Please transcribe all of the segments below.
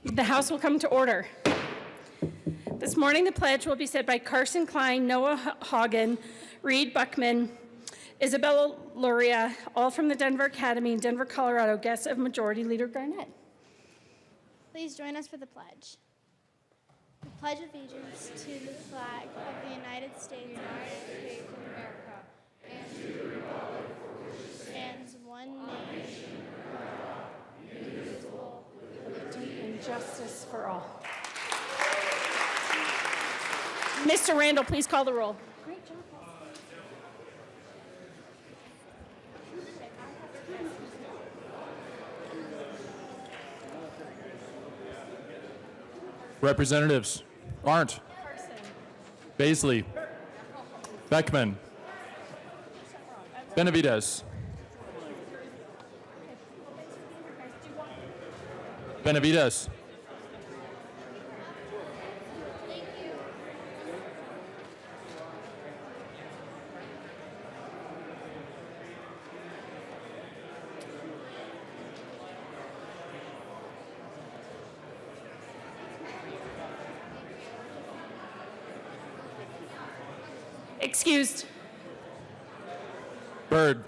The House will come to order. This morning, the pledge will be said by Carson Klein, Noah Hagen, Reed Buckman, Isabella Luria, all from the Denver Academy in Denver, Colorado, guests of Majority Leader Garnett. Please join us for the pledge. The pledge allegiance to the flag of the United States of America and to the republic for which it stands one nation, indivisible, with liberty And justice for all. Mr. Randall, please call the roll. Great job. Representatives Arndt, Baisley, Beckman, Benavides, Benavides, Excused. Bird,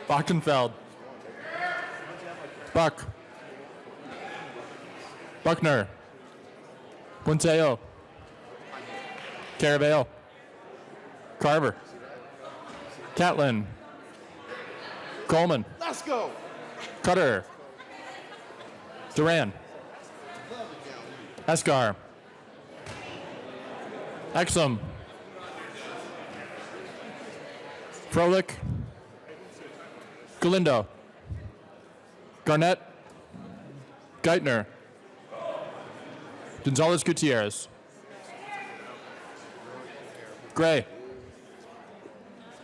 Bachenfeld, Buck, Buckner, Punteo, Caraveo, Carver, Catlin, Coleman, Let's go. Cutter, Duran, Escar, Exum, Froelich, Galindo, Garnett, Geithner, Gonzalez Gutierrez, Gray,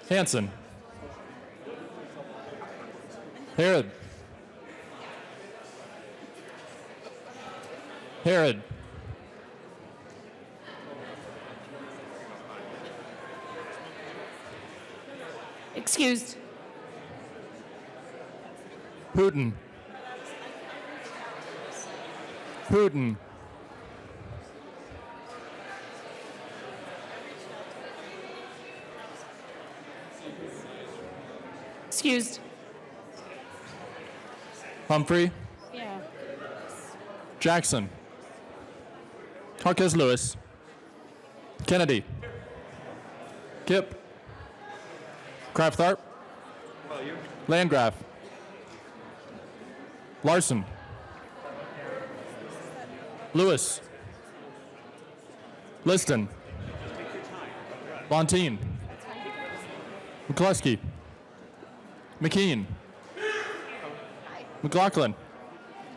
Hanson, Herod, Herod, Excused. Putin, Putin, Excused. Humphrey, Yeah. Jackson, Harkes Lewis, Kennedy, Kip, Kraftharp, Landgraf, Larson, Lewis, Liston, Bontein, McCluskey, McKean, McLaughlin,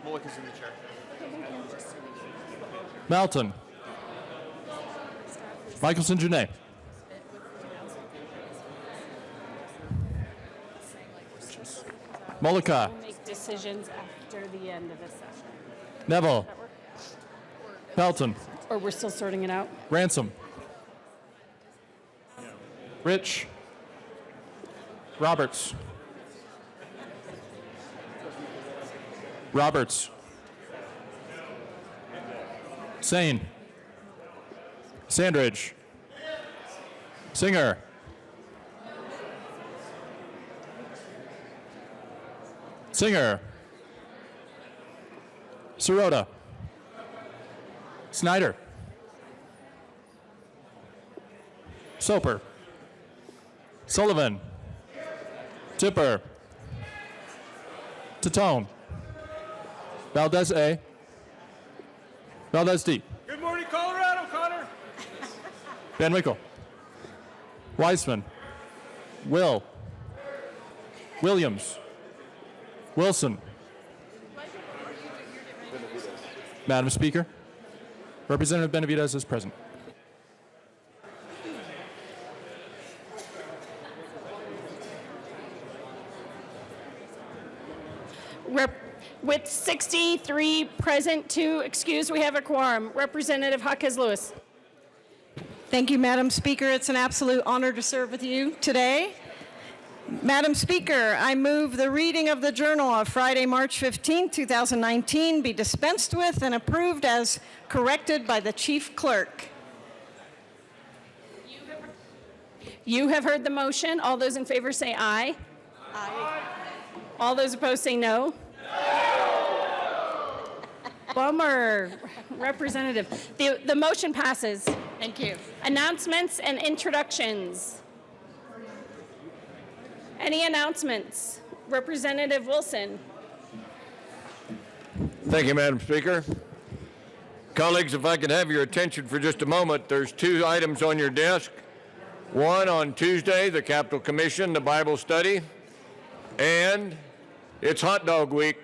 Mullick is in the chair. Melton, Michelson Janae, Mollica, We'll make decisions after the end of the session. Neville, Pelton, Or we're still sorting it out? Ransom, Rich, Roberts, Roberts, Sane, Sandridge, Singer, Singer, Sirota, Snyder, Soper, Sullivan, Tipper, Tatone, Valdez A, Valdez D, Good morning, Colorado, Connor. Van Wickle, Weisman, Will, Williams, Wilson. Madam Speaker, Representative Benavides is present. With 63 present, 2 excused, we have a quorum. Representative Jaquez Lewis. Thank you, Madam Speaker. It's an absolute honor to serve with you today. Madam Speaker, I move the reading of the Journal of Friday, March 15, 2019 be dispensed with and approved as corrected by the Chief Clerk. You have heard the motion. All those in favor say aye. Aye. All those opposed say no. Bummer, Representative. The motion passes. Thank you. Announcements and introductions. Any announcements? Representative Wilson. Thank you, Madam Speaker. Colleagues, if I could have your attention for just a moment, there's two items on your desk. One on Tuesday, the Capitol Commission, the Bible study, and it's Hot Dog Week.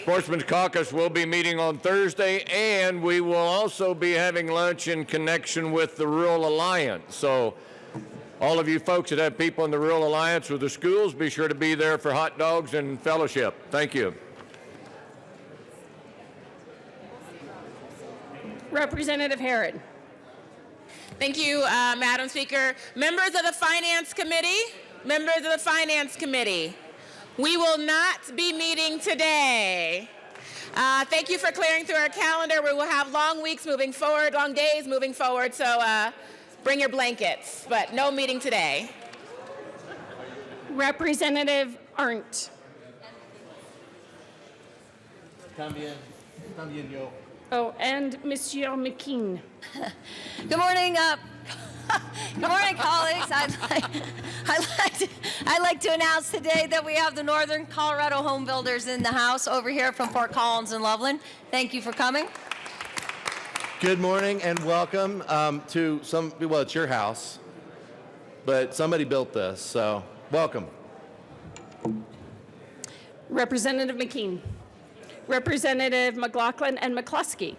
Sportsman's Caucus will be meeting on Thursday, and we will also be having lunch in connection with the Rural Alliance. So all of you folks that have people in the Rural Alliance with the schools, be sure to be there for hot dogs and fellowship. Thank you. Representative Herod. Thank you, Madam Speaker. Members of the Finance Committee, we will not be meeting today. Thank you for clearing through our calendar. We will have long weeks moving forward, long days moving forward, so bring your blankets, but no meeting today. Representative Arndt. Oh, and Monsieur McKean. Good morning, good morning, colleagues. I'd like to announce today that we have the Northern Colorado Home Builders in the house over here from Fort Collins and Loveland. Thank you for coming. Good morning and welcome to well, it's your house, but somebody built this, so welcome. Representative McKean. Representative McLaughlin and McCluskey.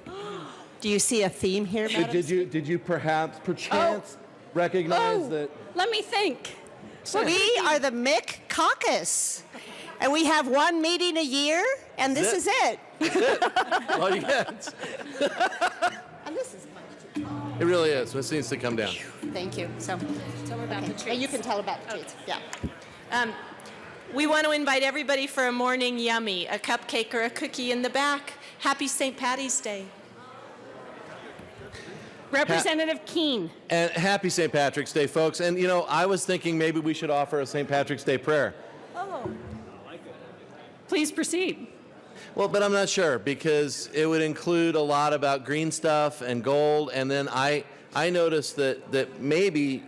Do you see a theme here, Madam? Did you perchance recognize that? Let me think. We are the Mick Caucus, and we have one meeting a year, and this is it. All you get. And this is much. It really is. This needs to come down. Thank you. So, Tell her about the and treats. you can tell about the treats. Yeah. We want to invite everybody for a morning yummy, a cupcake or a cookie in the back. Happy St. Patty's Day. Representative Keene. And happy St. Patrick's Day, folks. And you know, I was thinking maybe we should offer a St. Patrick's Day prayer. Oh. Please proceed. Well, but I'm not sure because it would include a lot about green stuff and gold. And then I noticed that maybe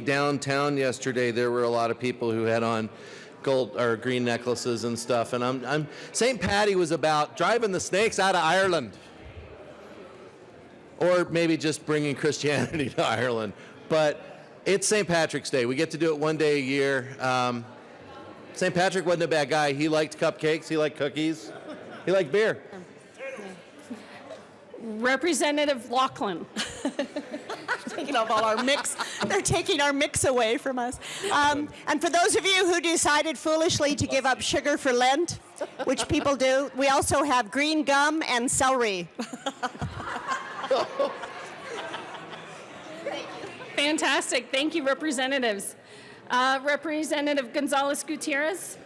downtown yesterday there were a lot of people who had on gold or green necklaces and stuff. And St. Patty was about driving the snakes out of Ireland, or maybe just bringing Christianity to Ireland. But it's St. Patrick's Day. We get to do it one day a year. St. Patrick wasn't a bad guy. He liked cupcakes. He liked cookies. He liked beer. Representative Laughlin. Taking off all our mix. They're taking our mix away from us. And for those of you who decided foolishly to give up sugar for Lent, which people do, we also have green gum and celery. Fantastic. Thank you, representatives. Representative Gonzalez Gutierrez.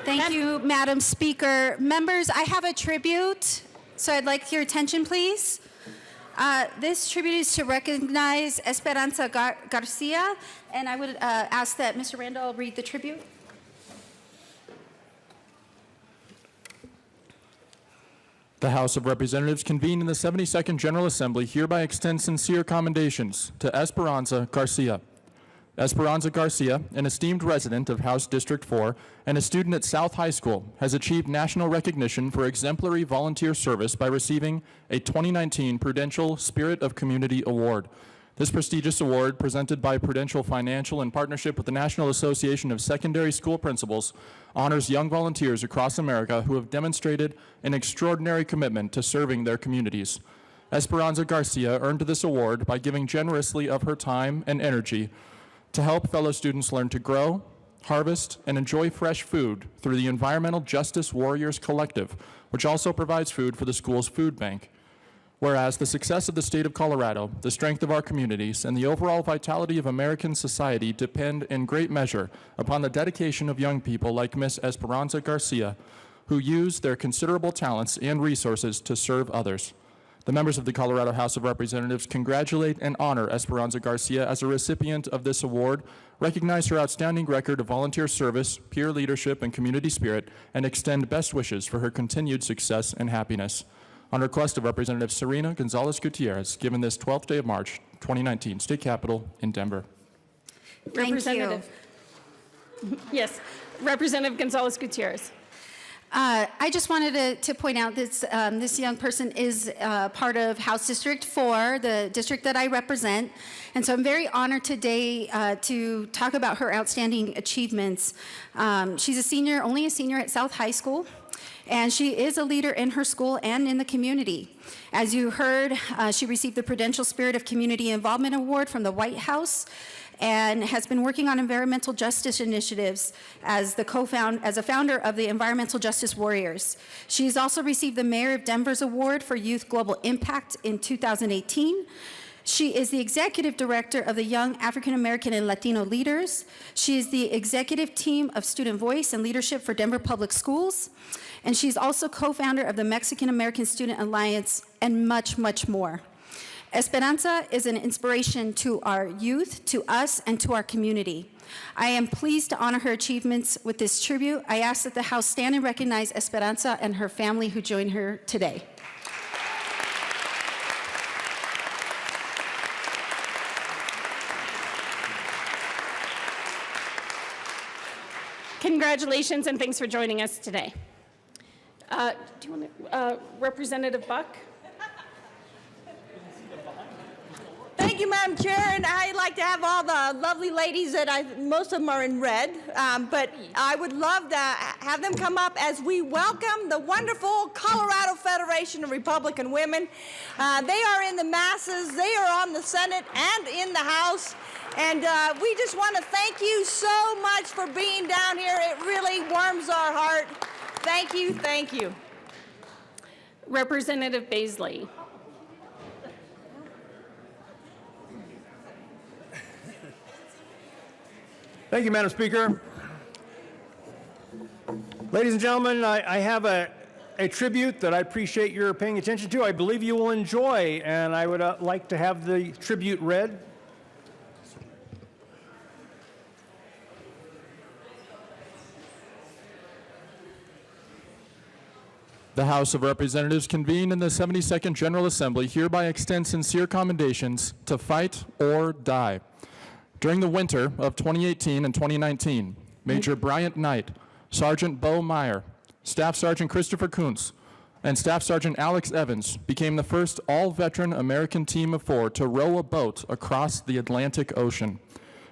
Thank you, Madam Speaker. Members, I have a tribute, so I'd like your attention, please. This tribute is to recognize Esperanza Garcia, and I would ask that Mr. Randall read the tribute. The House of Representatives convened in the 72nd General Assembly hereby extends sincere commendations to Esperanza Garcia. Esperanza Garcia, an esteemed resident of House District 4 and a student at South High School, has achieved national recognition for exemplary volunteer service by receiving a 2019 Prudential Spirit of Community Award. This prestigious award, presented by Prudential Financial in partnership with the National Association of Secondary School Principals, honors young volunteers across America who have demonstrated an extraordinary commitment to serving their communities. Esperanza Garcia earned this award by giving generously of her time and energy to help fellow students learn to grow, harvest, and enjoy fresh food through the Environmental Justice Warriors Collective, which also provides food for the school's food bank. Whereas the success of the state of Colorado, the strength of our communities, and the overall vitality of American society depend in great measure upon the dedication of young people like Ms. Esperanza Garcia, who use their considerable talents and resources to serve others. The members of the Colorado House of Representatives congratulate and honor Esperanza Garcia as a recipient of this award, recognize her outstanding record of volunteer service, peer leadership, and community spirit, and extend best wishes for her continued success and happiness. On request of Representative Serena Gonzalez Gutierrez, given this 12th day of March, 2019, State Capitol in Denver. Thank Representative. Yes, Representative Gonzalez Gutierrez. I just wanted to point out this young person is part of House District 4, the district that I represent. And so I'm very honored today to talk about her outstanding achievements. She's a senior, only a senior at South High School. And she is a leader in her school and in the community. As you heard, she received the Prudential Spirit of Community Involvement Award from the White House and has been working on environmental justice initiatives as a founder of the Environmental Justice Warriors. She's also received the Mayor of Denver's Award for Youth Global Impact in 2018. She is the executive director of the Young African American and Latino Leaders. She is the executive team of Student Voice and Leadership for Denver Public Schools. And she's also co-founder of the Mexican American Student Alliance and much, much more. Esperanza is an inspiration to our youth, to us, and to our community. I am pleased to honor her achievements with this tribute. I ask that the House stand and recognize Esperanza and her family who join her today. Congratulations and thanks for joining us today. Representative Buck? Thank you, Madam Chair, and I'd like to have all the lovely ladies most of them are in red, but I would love to have them come up as we welcome the wonderful Colorado Federation of Republican Women. They are in the masses, they are on the Senate and in the House, and we just want to thank you so much for being down here. It really warms our heart. Thank you, thank you. Representative Baisley. Thank you, Madam Speaker. Ladies and gentlemen, I have a tribute that I appreciate your paying attention to. I believe you will enjoy, and I would like to have the tribute read. The House of Representatives convened in the 72nd General Assembly hereby extends sincere commendations to Fight or Die. During the winter of 2018 and 2019, Major Bryant Knight, Sergeant Bo Meyer, Staff Sergeant Christopher Kuntz, and Staff Sergeant Alex Evans became the first all-veteran American team of 4 to row a boat across the Atlantic Ocean.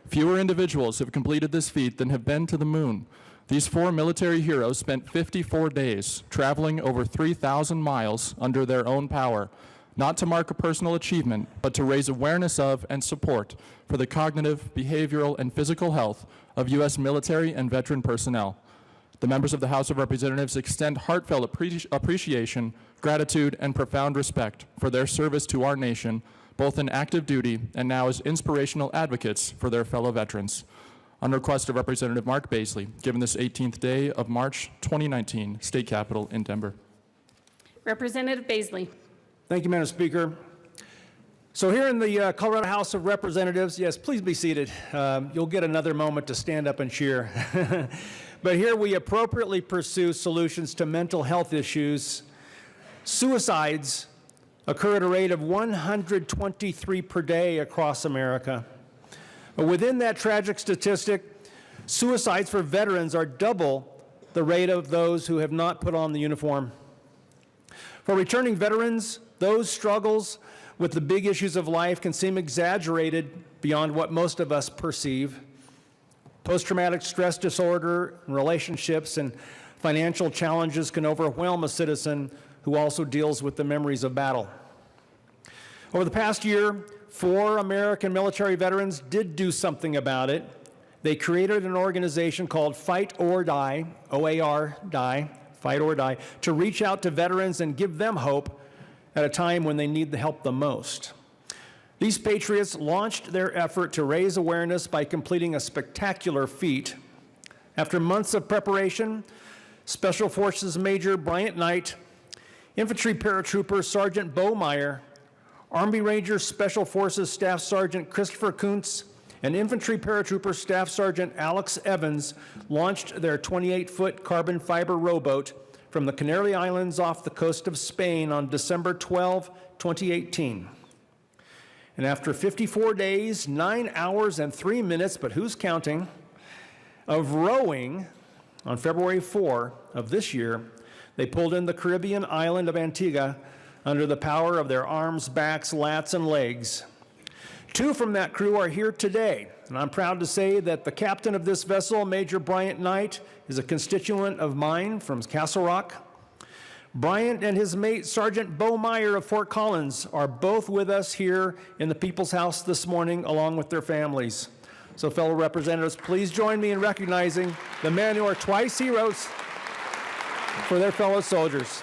Fewer individuals have completed this feat than have been to the moon. These 4 military heroes spent 54 days traveling over 3,000 miles under their own power, not to mark a personal achievement, but to raise awareness of and support for the cognitive, behavioral, and physical health of U.S. military and veteran personnel. The members of the House of Representatives extend heartfelt appreciation, gratitude, and profound respect for their service to our nation, both in active duty and now as inspirational advocates for their fellow veterans. On request of Representative Mark Baisley, given this 18th day of March 2019, State Capitol in Denver. Representative Baisley. Thank you, Madam Speaker. So here in the Colorado House of Representatives, yes, please be seated. You'll get another moment to stand up and cheer. But here we appropriately pursue solutions to mental health issues. Suicides occur at a rate of 123 per day across America. But within that tragic statistic, suicides for veterans are double the rate of those who have not put on the uniform. For returning veterans, those struggles with the big issues of life can seem exaggerated beyond what most of us perceive. Post-traumatic stress disorder, relationships, and financial challenges can overwhelm a citizen who also deals with the memories of battle. Over the past year, 4 American military veterans did do something about it. They created an organization called Fight or Die, OAR, Die, Fight or Die, to reach out to veterans and give them hope at a time when they need the help the most. These patriots launched their effort to raise awareness by completing a spectacular feat. After months of preparation, Special Forces Major Bryant Knight, Infantry Paratrooper Sergeant Bo Meyer, Army Ranger Special Forces Staff Sergeant Christopher Kuntz, and Infantry Paratrooper Staff Sergeant Alex Evans launched their 28-foot carbon fiber rowboat from the Canary Islands off the coast of Spain on December 12, 2018. And after 54 days, 9 hours and 3 minutes, but who's counting, of rowing on February 4 of this year, they pulled in the Caribbean island of Antigua under the power of their arms, backs, lats, and legs. 2 from that crew are here today, and I'm proud to say that the captain of this vessel, Major Bryant Knight, is a constituent of mine from Castle Rock. Bryant and his mate, Sergeant Bo Meyer of Fort Collins, are both with us here in the People's House this morning, along with their families. So, fellow representatives, please join me in recognizing the men who are twice heroes for their fellow soldiers.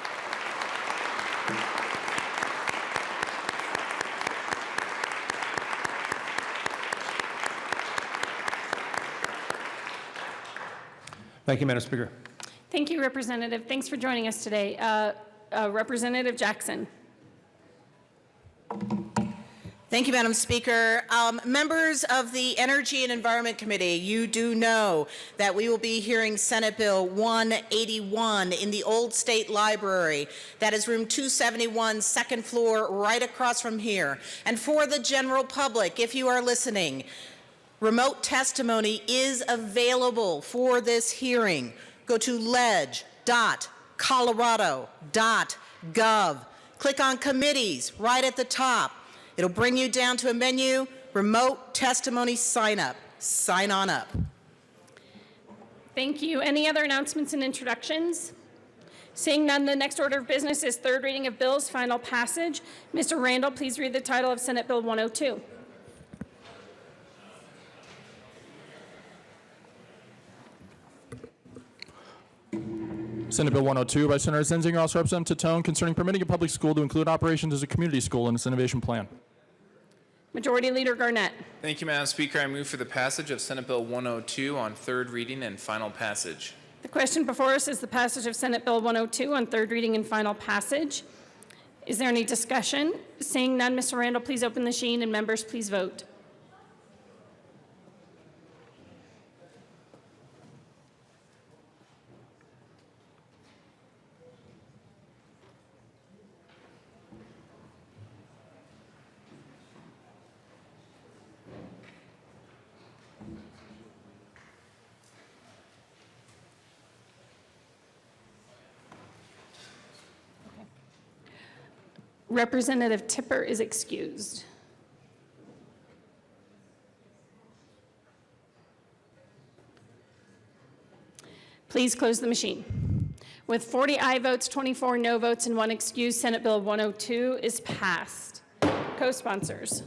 Thank you, Madam Speaker. Thank you, Representative. Thanks for joining us today. Representative Jackson. Thank you, Madam Speaker. Members of the Energy and Environment Committee, you do know that we will be hearing Senate Bill 181 in the Old State Library. That is room 271, second floor, right across from here. And for the general public, if you are listening, remote testimony is available for this hearing. Go to ledge.colorado.gov. Click on committees right at the top. It'll bring you down to a menu, remote testimony sign up. Sign on up. Thank you. Any other announcements and introductions? Seeing none, the next order of business is third reading of bills, final passage. Mr. Randall, please read the title of Senate Bill 102. Senate Bill 102 by Senator Zenzinger, House Representative Tone, concerning permitting a public school to include operations as a community school in its innovation plan. Majority Leader Garnett. Thank you, Madam Speaker. I move for the passage of Senate Bill 102 on third reading and final passage. The question before us is the passage of Senate Bill 102 on third reading and final passage. Is there any discussion? Seeing none, Mr. Randall, please open the machine, and members, please vote. Representative Tipper is excused. Please close the machine. With 40 aye votes, 24 no votes, and 1 excuse, Senate Bill 102 is passed. Co-sponsors.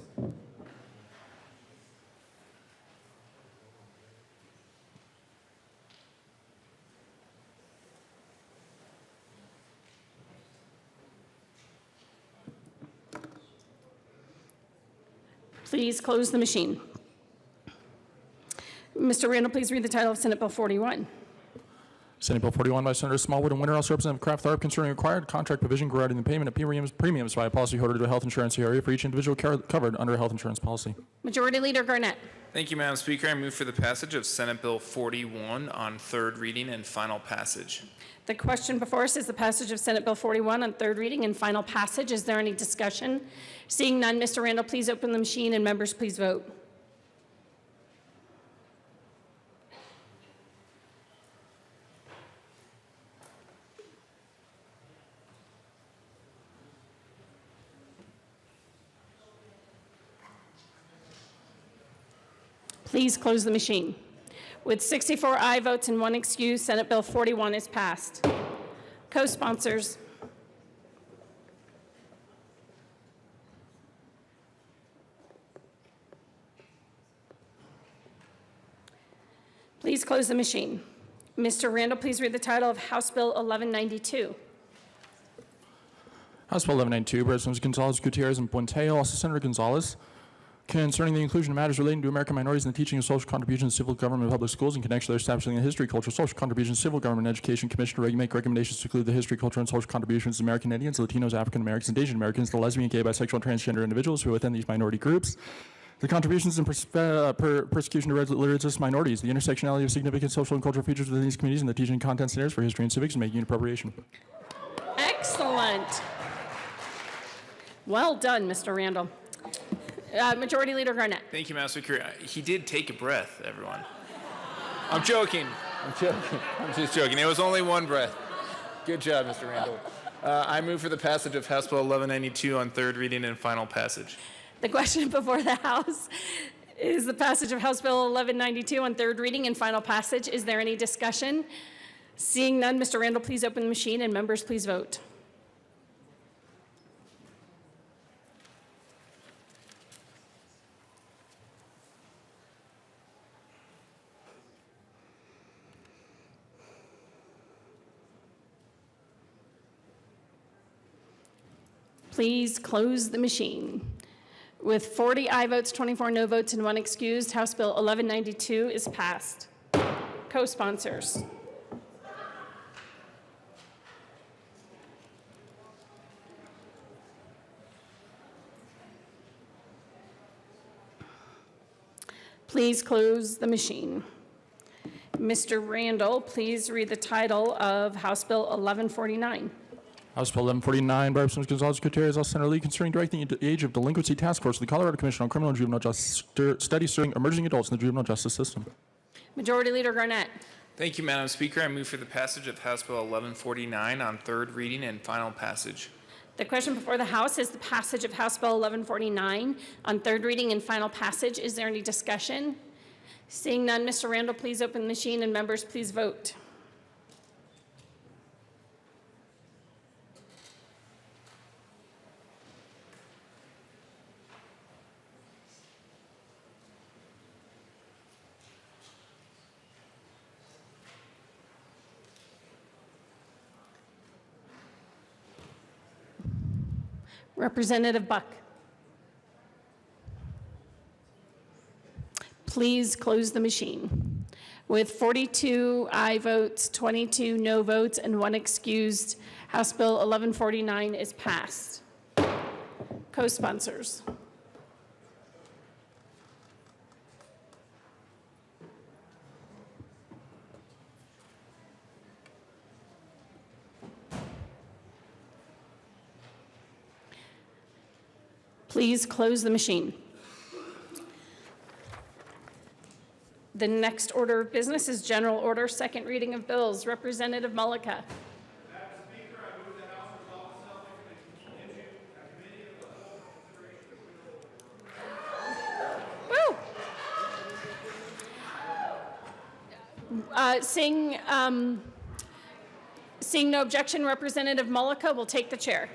Please close the machine. Mr. Randall, please read the title of Senate Bill 41. Senate Bill 41 by Senator Smallwood and Winter, House Representative Kraft Tharp, concerning required contract provision regarding the payment of premiums by a policyholder to a health insurance area for each individual covered under a health insurance policy. Majority Leader Garnett. Thank you, Madam Speaker. I move for the passage of Senate Bill 41 on third reading and final passage. The question before us is the passage of Senate Bill 41 on third reading and final passage. Is there any discussion? Seeing none, Mr. Randall, please open the machine, and members, please vote. Please close the machine. With 64 aye votes and 1 excuse, Senate Bill 41 is passed. Co-sponsors. Please close the machine. Mr. Randall, please read the title of House Bill 1192. House Bill 1192, Representatives Gonzalez, Gutierrez, and Buentello, also Senator Gonzalez, concerning the inclusion of matters relating to American minorities in the teaching of social contributions to civil government and public schools in connection with their establishing the History, Culture, Social Contributions, Civil Government, and Education Commission to make recommendations to include the history, culture, and social contributions of American Indians, Latinos, African Americans, and Asian Americans, the lesbian, gay, bisexual, and transgender individuals who are within these minority groups, the contributions and persecution to religious minorities, the intersectionality of significant social and cultural features within these communities, and the teaching content scenarios for history and civics, and making an appropriation. Excellent. Well done, Mr. Randall. Majority Leader Garnett. Thank you, Madam Speaker. He did take a breath, everyone. I'm joking. I'm just joking. It was only one breath. Good job, Mr. Randall. I move for the passage of House Bill 1192 on third reading and final passage. The question before the House is the passage of House Bill 1192 on third reading and final passage. Is there any discussion? Seeing none, Mr. Randall, please open the machine, and members, please vote. Please close the machine. With 40 aye votes, 24 no votes, and 1 excused, House Bill 1192 is passed. Co-sponsors. Please close the machine. Mr. Randall, please read the title of House Bill 1149. House Bill 1149 by Representatives Gonzalez, Gutierrez, all Senator Lee, concerning directing the Age of Delinquency Task Force of the Colorado Commission on Criminal and Juvenile Justice Studies serving emerging adults in the juvenile justice system. Majority Leader Garnett. Thank you, Madam Speaker. I move for the passage of House Bill 1149 on third reading and final passage. The question before the House is the passage of House Bill 1149 on third reading and final passage. Is there any discussion? Seeing none, Mr. Randall, please open the machine, and members, please vote. Representative Buck. Please close the machine. With 42 aye votes, 22 no votes, and 1 excused, House Bill 1149 is passed. Co-sponsors. Please close the machine. The next order of business is general order, second reading of bills. Representative Mullica. Woo! Seeing no objection, Representative Mullica will take the chair.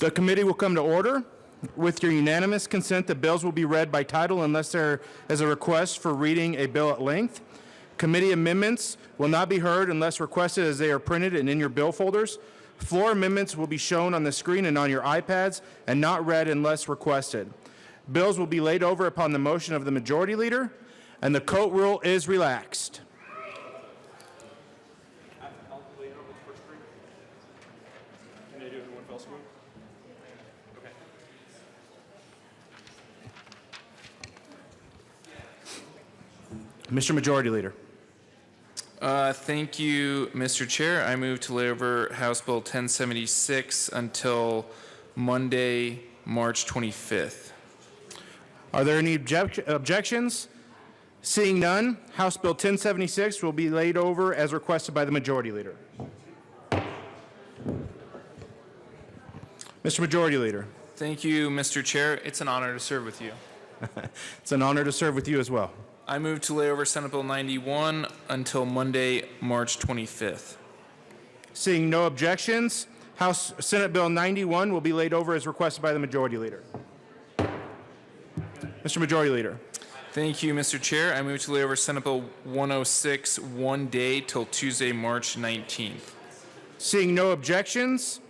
The committee will come to order. With your unanimous consent, the bills will be read by title unless there is a request for reading a bill at length. Committee amendments will not be heard unless requested as they are printed and in your bill folders. Floor amendments will be shown on the screen and on your iPads and not read unless requested. Bills will be laid over upon the motion of the majority leader, and the coat rule is relaxed. Mr. Majority Leader. Thank you, Mr. Chair. I move to lay over House Bill 1076 until Monday, March 25th. Are there any objections? Seeing none, House Bill 1076 will be laid over as requested by the Majority Leader. Mr. Majority Leader. Thank you, Mr. Chair. It's an honor to serve with you. It's an honor to serve with you as well. I move to lay over Senate Bill 91 until Monday, March 25th. Seeing no objections, Senate Bill 91 will be laid over as requested by the Majority Leader. Mr. Majority Leader. Thank you, Mr. Chair. I move to lay over Senate Bill 106 one day till Tuesday, March 19th. Seeing no objections,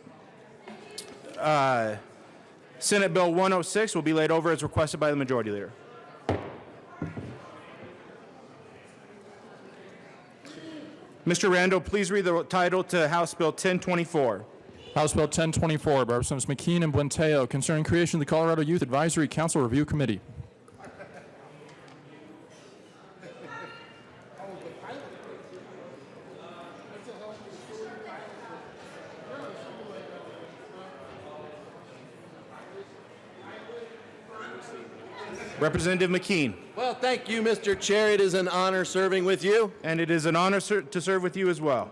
Senate Bill 106 will be laid over as requested by the Majority Leader. Mr. Randall, please read the title to House Bill 1024. House Bill 1024 by Representatives McKean and Buentello concerning creation of the Colorado Youth Advisory Council Review Committee. Representative McKean. Well, thank you, Mr. Chair. It is an honor serving with you. And it is an honor to serve with you as well.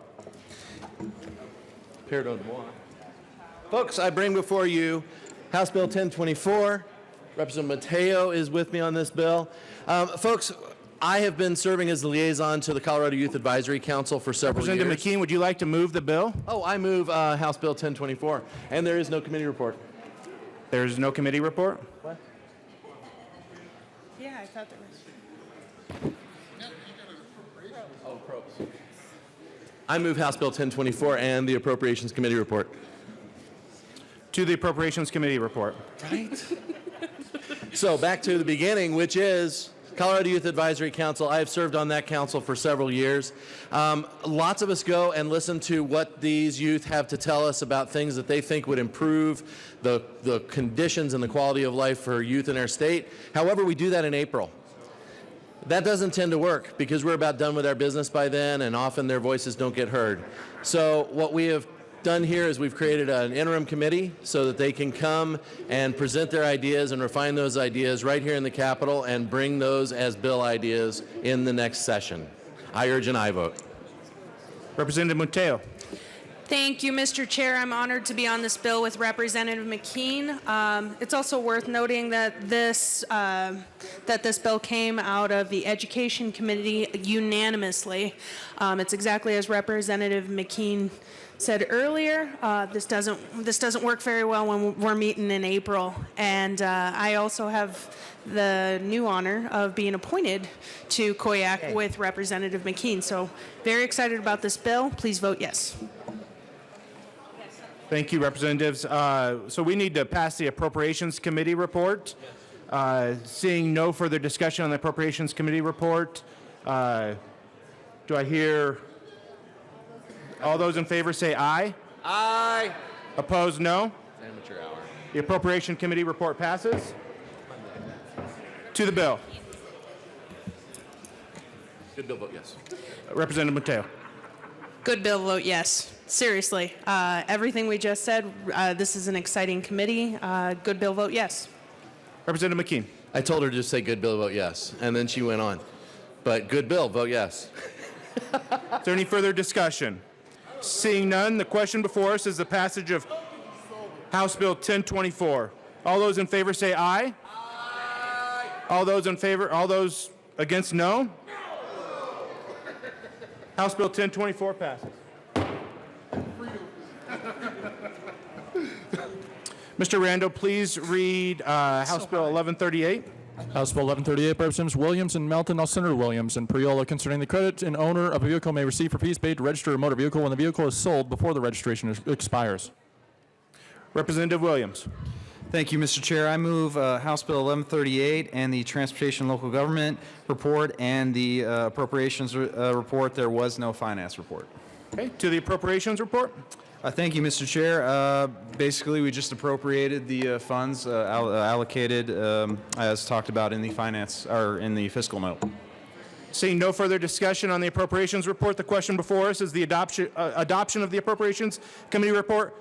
Folks, I bring before you House Bill 1024. Representative Mateo is with me on this bill. Folks, I have been serving as the liaison to the Colorado Youth Advisory Council for several years. Representative McKean, would you like to move the bill? Oh, I move House Bill 1024. And there is no committee report. There is no committee report? What? Yeah, I thought there was. I move House Bill 1024 and the Appropriations Committee report. To the Appropriations Committee report. Right. So back to the beginning, which is Colorado Youth Advisory Council. I have served on that council for several years. Lots of us go and listen to what these youth have to tell us about things that they think would improve the conditions and the quality of life for youth in our state. However, we do that in April. That doesn't tend to work because we're about done with our business by then, and often their voices don't get heard. So what we have done here is we've created an interim committee so that they can come and present their ideas and refine those ideas right here in the Capitol and bring those as bill ideas in the next session. I urge an aye vote. Representative Mateo. Thank you, Mr. Chair. I'm honored to be on this bill with Representative McKean. It's also worth noting that this bill came out of the Education Committee unanimously. It's exactly as Representative McKean said earlier. This doesn't work very well when we're meeting in April, and I also have the new honor of being appointed to COYAC with Representative McKean. So very excited about this bill. Please vote yes. Thank you, Representatives. So we need to pass the Appropriations Committee report. Seeing no further discussion on the Appropriations Committee report, do I hear all those in favor say aye? Aye. Opposed, no? Amateur hour. The Appropriation Committee report passes. To the bill. Good bill vote yes. Representative Mateo. Good bill, vote yes. Seriously, everything we just said, this is an exciting committee. Good bill, vote yes. Representative McKean. I told her to just say good bill vote yes, and then she went on. But good bill vote yes. Is there any further discussion? Seeing none, the question before us is the passage of House Bill 1024. All those in favor say aye. Aye. All those in favor, all those against no? No. House Bill 1024 passes. Mr. Randall, please read House Bill 1138. House Bill 1138 by Representatives Williams and Melton, all Senator Williams, and Priola, concerning the credit an owner of a vehicle may receive for fees paid to register a motor vehicle when the vehicle is sold before the registration expires. Representative Williams. Thank you, Mr. Chair. I move House Bill 1138 and the Transportation and Local Government report and the Appropriations report. There was no finance report. Okay, to the Appropriations report. Thank you, Mr. Chair. Basically, we just appropriated the funds allocated as talked about in the finance or in the fiscal note. Seeing no further discussion on the Appropriations report, the question before us is the adoption of the Appropriations Committee report.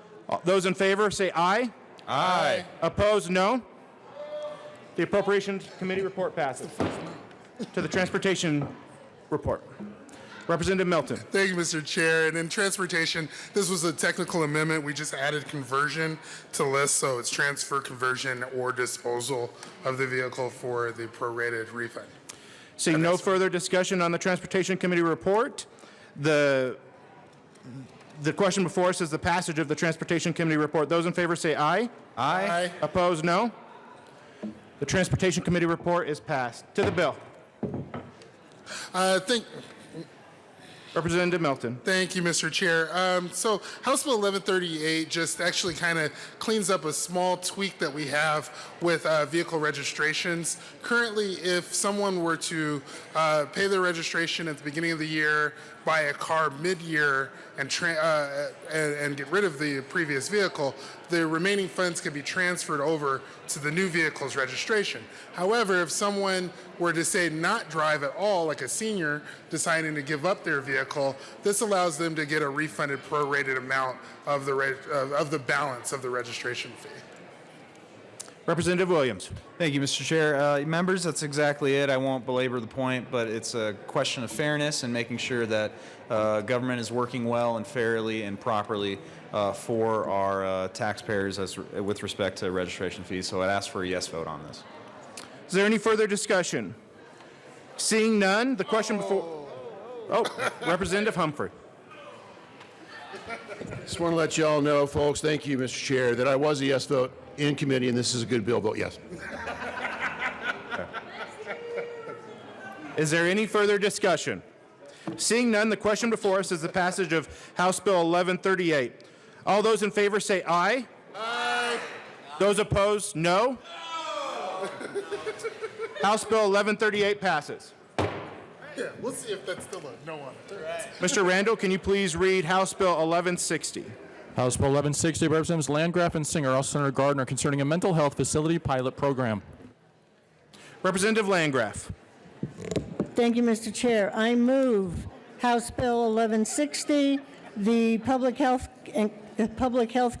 Those in favor say aye. Aye. Opposed, no. The Appropriations Committee report passes. To the Transportation report. Representative Melton. Thank you, Mr. Chair. And in transportation, this was a technical amendment. We just added conversion to list, so it's transfer, conversion, or disposal of the vehicle for the prorated refund. Seeing no further discussion on the Transportation Committee report, the question before us is the passage of the Transportation Committee report. Those in favor say aye. Aye. Opposed, no. The Transportation Committee report is passed. To the bill. Representative Melton. Thank you, Mr. Chair. So House Bill 1138 just actually kind of cleans up a small tweak that we have with vehicle registrations. Currently, if someone were to pay their registration at the beginning of the year, buy a car mid-year, and get rid of the previous vehicle, the remaining funds can be transferred over to the new vehicle's registration. However, if someone were to say not drive at all, like a senior deciding to give up their vehicle, this allows them to get a refunded prorated amount of the balance of the registration fee. Representative Williams. Thank you, Mr. Chair. Members, that's exactly it. I won't belabor the point, but it's a question of fairness and making sure that government is working well and fairly and properly for our taxpayers with respect to registration fees. So I'd ask for a yes vote on this. Is there any further discussion? Seeing none, the question before... Oh, Representative Humphrey. Just want to let you all know, folks, thank you, Mr. Chair, that I was a yes vote in committee, and this is a good bill. Vote yes. Is there any further discussion? Seeing none, the question before us is the passage of House Bill 1138. All those in favor say aye. Aye. Those opposed, no. House Bill 1138 passes. Yeah, we'll see if that's still a no on it. Mr. Randall, can you please read House Bill 1160? House Bill 1160 by Representatives Landgraf and Singer, all Senator Gardner, concerning a mental health facility pilot program. Representative Landgraf. Thank you, Mr. Chair. I move House Bill 1160, the Public Health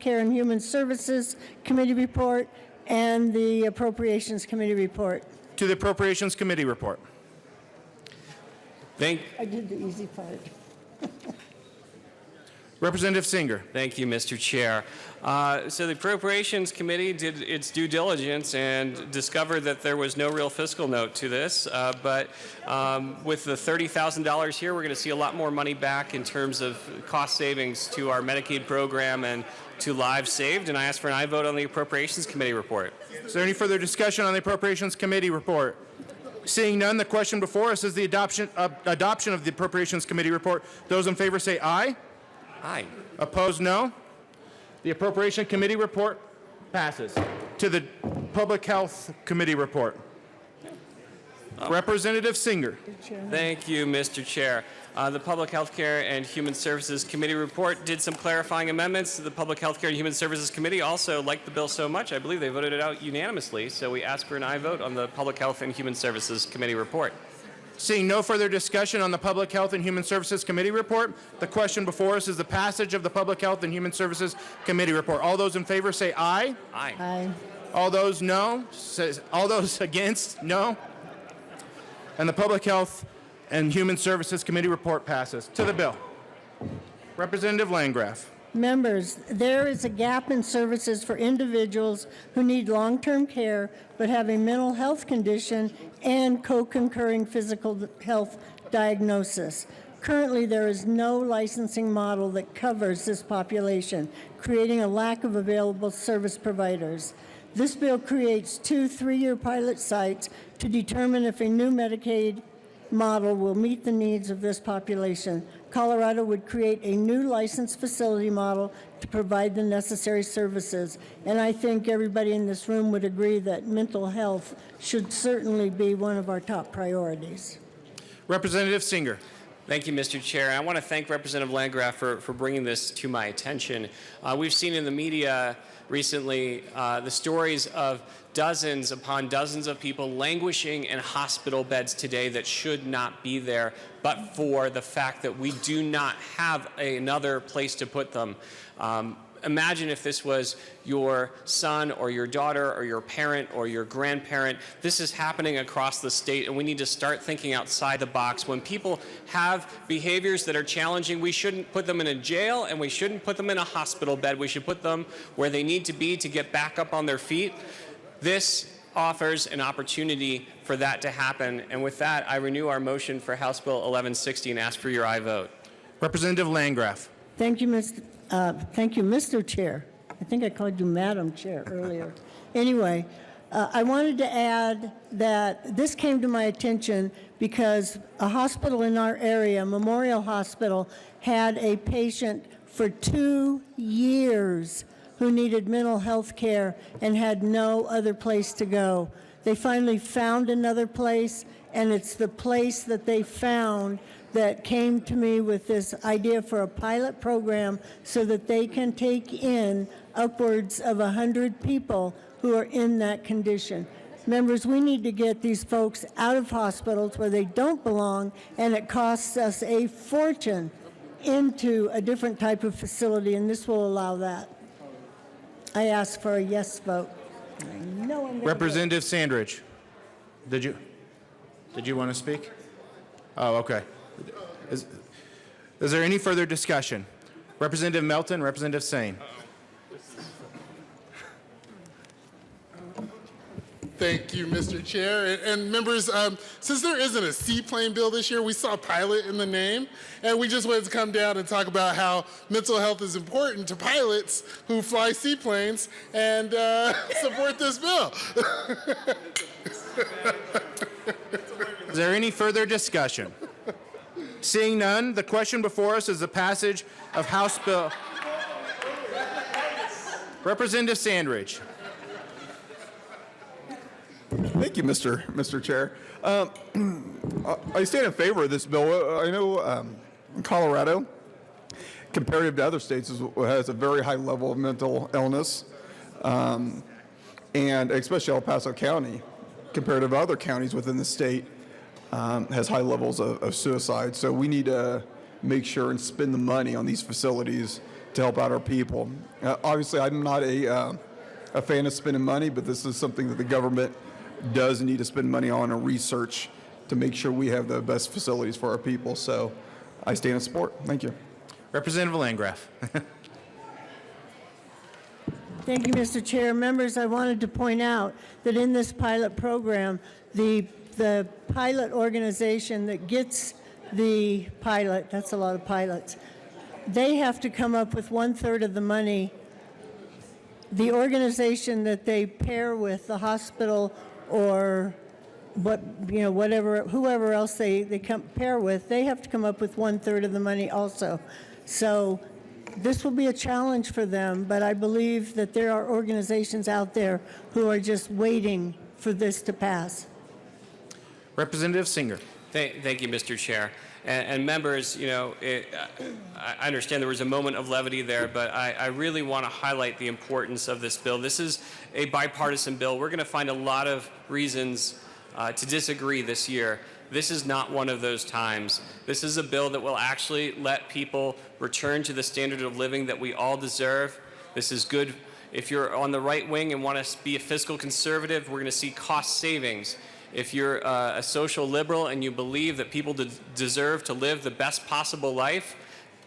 Care and Human Services Committee report, and the Appropriations Committee report. To the Appropriations Committee report. I did the easy part. Representative Singer. Thank you, Mr. Chair. So the Appropriations Committee did its due diligence and discovered that there was no real fiscal note to this, but with the $30,000 here, we're going to see a lot more money back in terms of cost savings to our Medicaid program and to lives saved, and I ask for an aye vote on the Appropriations Committee report. Is there any further discussion on the Appropriations Committee report? Seeing none, the question before us is the adoption of the Appropriations Committee report. Those in favor say aye. Aye. Opposed, no. The Appropriation Committee report passes. To the Public Health Committee report. Representative Singer. Thank you, Mr. Chair. The Public Health Care and Human Services Committee report did some clarifying amendments. The Public Health Care and Human Services Committee also liked the bill so much, I believe they voted it out unanimously, so we ask for an aye vote on the Public Health and Human Services Committee report. Seeing no further discussion on the Public Health and Human Services Committee report, the question before us is the passage of the Public Health and Human Services Committee report. All those in favor say aye. Aye. Aye. All those no. All those against, no. And the Public Health and Human Services Committee report passes. To the bill. Representative Landgraf. Members, there is a gap in services for individuals who need long-term care but have a mental health condition and co-concurring physical health diagnosis. Currently, there is no licensing model that covers this population, creating a lack of available service providers. This bill creates 2 3-year pilot sites to determine if a new Medicaid model will meet the needs of this population. Colorado would create a new licensed facility model to provide the necessary services. And I think everybody in this room would agree that mental health should certainly be one of our top priorities. Representative Singer. Thank you, Mr. Chair. I want to thank Representative Landgraf for bringing this to my attention. We've seen in the media recently the stories of dozens upon dozens of people languishing in hospital beds today that should not be there, but for the fact that we do not have another place to put them. Imagine if this was your son or your daughter or your parent or your grandparent. This is happening across the state, and we need to start thinking outside the box. When people have behaviors that are challenging, we shouldn't put them in a jail and we shouldn't put them in a hospital bed. We should put them where they need to be to get back up on their feet. This offers an opportunity for that to happen. And with that, I renew our motion for House Bill 1160 and ask for your aye vote. Representative Landgraf. Thank you, Mr. Chair. I think I called you Madam Chair earlier. Anyway, I wanted to add that this came to my attention because a hospital in our area, Memorial Hospital, had a patient for 2 years who needed mental health care and had no other place to go. They finally found another place, and it's the place that they found that came to me with this idea for a pilot program so that they can take in upwards of 100 people who are in that condition. Members, we need to get these folks out of hospitals where they don't belong, and it costs us a fortune into a different type of facility, and this will allow that. I ask for a yes vote. I know I'm gonna Representative Sandridge. Did you want to speak? Oh, okay. Is there any further discussion? Representative Melton, Representative Sane. Thank you, Mr. Chair. And members, since there isn't a seaplane bill this year, we saw pilot in the name, and we just wanted to come down and talk about how mental health is important to pilots who fly seaplanes and support this bill. Is there any further discussion? Seeing none, the question before us is the passage of House Bill. Representative Sandridge. Thank you, Mr. Chair. I stand in favor of this bill. I know Colorado, comparative to other states, has a very high level of mental illness, and especially El Paso County, comparative to other counties within the state, has high levels of suicide. So we need to make sure and spend the money on these facilities to help out our people. Obviously, I'm not a fan of spending money, but this is something that the government does need to spend money on and research to make sure we have the best facilities for our people. So I stand in support. Thank you. Representative Landgraf. Thank you, Mr. Chair. Members, I wanted to point out that in this pilot program, the pilot organization that gets the pilot, that's a lot of pilots, they have to come up with 1/3 of the money. The organization that they pair with, the hospital or whoever else they pair with, they have to come up with 1/3 of the money also. So this will be a challenge for them, but I believe that there are organizations out there who are just waiting for this to pass. Representative Singer. Thank you, Mr. Chair. And members, I understand there was a moment of levity there, but I really want to highlight the importance of this bill. This is a bipartisan bill. We're going to find a lot of reasons to disagree this year. This is not one of those times. This is a bill that will actually let people return to the standard of living that we all deserve. This is good. If you're on the right wing and want to be a fiscal conservative, we're going to see cost savings. If you're a social liberal and you believe that people deserve to live the best possible life,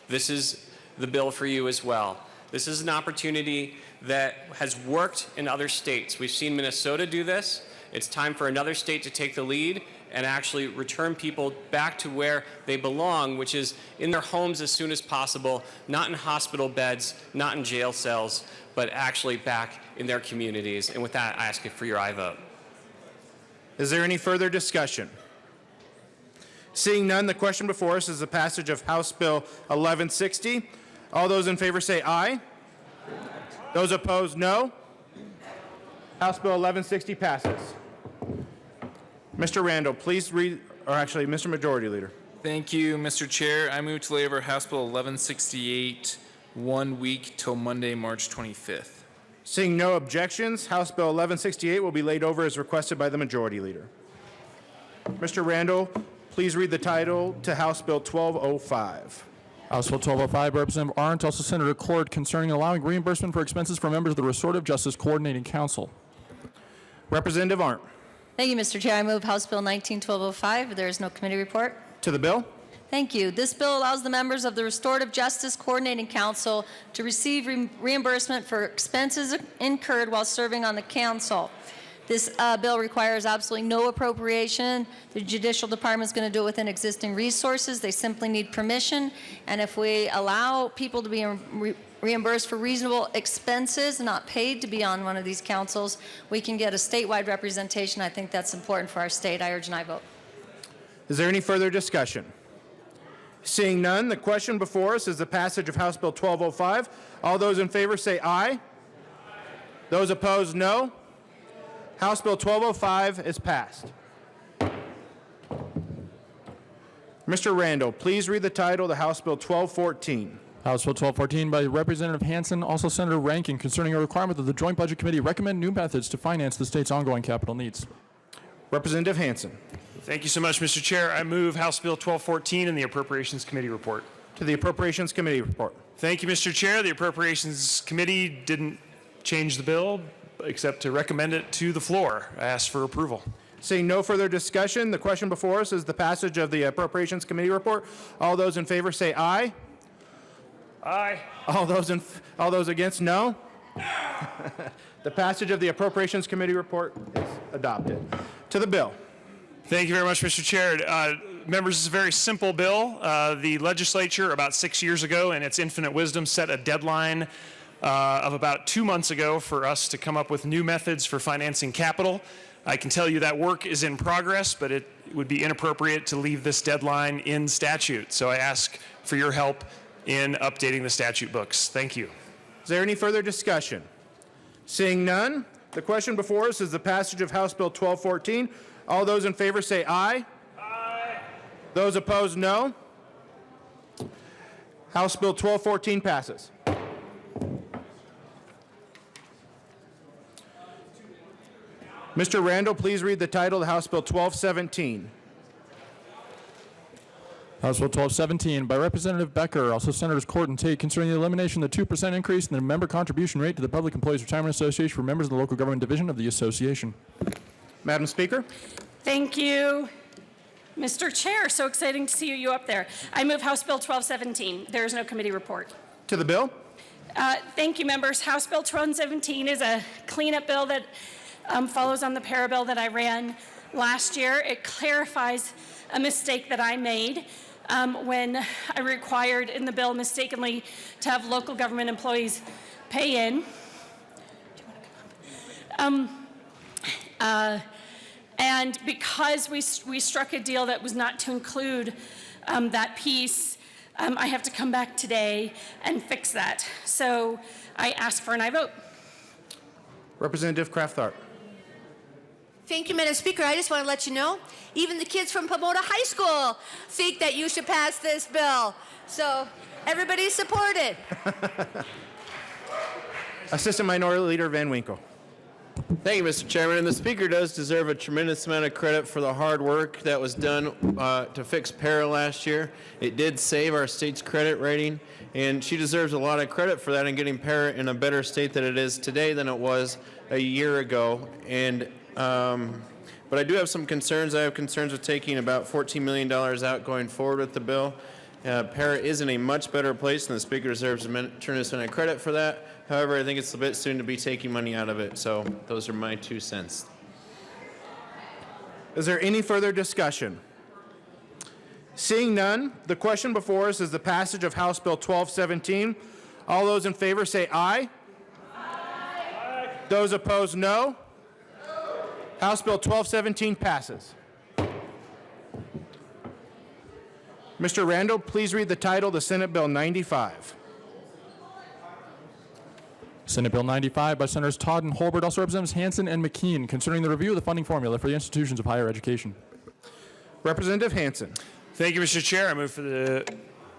this is the bill for you as well. This is an opportunity that has worked in other states. We've seen Minnesota do this. It's time for another state to take the lead and actually return people back to where they belong, which is in their homes as soon as possible, not in hospital beds, not in jail cells, but actually back in their communities. And with that, I ask for your aye vote. Is there any further discussion? Seeing none, the question before us is the passage of House Bill 1160. All those in favor say aye. Those opposed, no. House Bill 1160 passes. Mr. Randall, please read, or actually, Mr. Majority Leader. Thank you, Mr. Chair. I move to lay over House Bill 1168 1 week till Monday, March 25th. Seeing no objections, House Bill 1168 will be laid over as requested by the Majority Leader. Mr. Randall, please read the title to House Bill 1205. House Bill 1205, Representative Arndt, also Senator Cord, concerning allowing reimbursement for expenses for members of the Restorative Justice Coordinating Council. Representative Arndt. Thank you, Mr. Chair. I move House Bill 19-1205. There is no committee report. To the bill. Thank you. This bill allows the members of the Restorative Justice Coordinating Council to receive reimbursement for expenses incurred while serving on the council. This bill requires absolutely no appropriation. The Judicial Department is going to do it within existing resources. They simply need permission. And if we allow people to be reimbursed for reasonable expenses, not paid to be on one of these councils, we can get a statewide representation. I think that's important for our state. I urge an aye vote. Is there any further discussion? Seeing none, the question before us is the passage of House Bill 1205. All those in favor say aye. Those opposed, no. House Bill 1205 is passed. Mr. Randall, please read the title to House Bill 1214. House Bill 1214 by Representative Hansen, also Senator Rankin, concerning a requirement that the Joint Budget Committee recommend new methods to finance the state's ongoing capital needs. Representative Hansen. Thank you so much, Mr. Chair. I move House Bill 1214 and the Appropriations Committee report. To the Appropriations Committee report. Thank you, Mr. Chair. The Appropriations Committee didn't change the bill except to recommend it to the floor. I ask for approval. Seeing no further discussion, the question before us is the passage of the Appropriations Committee report. All those in favor say aye. Aye. All those against, no. The passage of the Appropriations Committee report is adopted. To the bill. Thank you very much, Mr. Chair. Members, this is a very simple bill. The legislature, about 6 years ago, in its infinite wisdom, set a deadline of about 2 months ago for us to come up with new methods for financing capital. I can tell you that work is in progress, but it would be inappropriate to leave this deadline in statute. So I ask for your help in updating the statute books. Thank you. Is there any further discussion? Seeing none, the question before us is the passage of House Bill 1214. All those in favor say aye. Aye. Those opposed, no. House Bill 1214 passes. Mr. Randall, please read the title of House Bill 1217. House Bill 1217 by Representative Becker, also Senators Cord and Tate, concerning the elimination of the 2% increase in the member contribution rate to the Public Employees Retirement Association for members of the local government division of the association. Madam Speaker. Thank you, Mr. Chair. So exciting to see you up there. I move House Bill 1217. There is no committee report. To the bill. Thank you, members. House Bill 1217 is a cleanup bill that follows on the para bill that I ran last year. It clarifies a mistake that I made when I required in the bill mistakenly to have local government employees pay in. And because we struck a deal that was not to include that piece, I have to come back today and fix that. So I ask for an aye vote. Representative Kraft-Tharp. Thank you, Madam Speaker. I just want to let you know, even the kids from Pomona High School think that you should pass this bill. So everybody support it. Assistant Minority Leader Van Winkle. Thank you, Mr. Chairman. And the Speaker does deserve a tremendous amount of credit for the hard work that was done to fix para last year. It did save our state's credit rating, and she deserves a lot of credit for that and getting para in a better state than it is today than it was a year ago. And but I do have some concerns. I have concerns with taking about $14 million out going forward with the bill. Para is in a much better place, and the Speaker deserves a tremendous amount of credit for that. However, I think it's a bit soon to be taking money out of it, so those are my 2 cents. Is there any further discussion? Seeing none, the question before us is the passage of House Bill 1217. All those in favor say aye. Aye. Those opposed, no. House Bill 1217 passes. Mr. Randall, please read the title of the Senate Bill 95. Senate Bill 95 by Senators Todd and Holbert, also Representatives Hansen and McKean, concerning the review of the funding formula for the institutions of higher education. Representative Hansen. Thank you, Mr. Chair. I move for the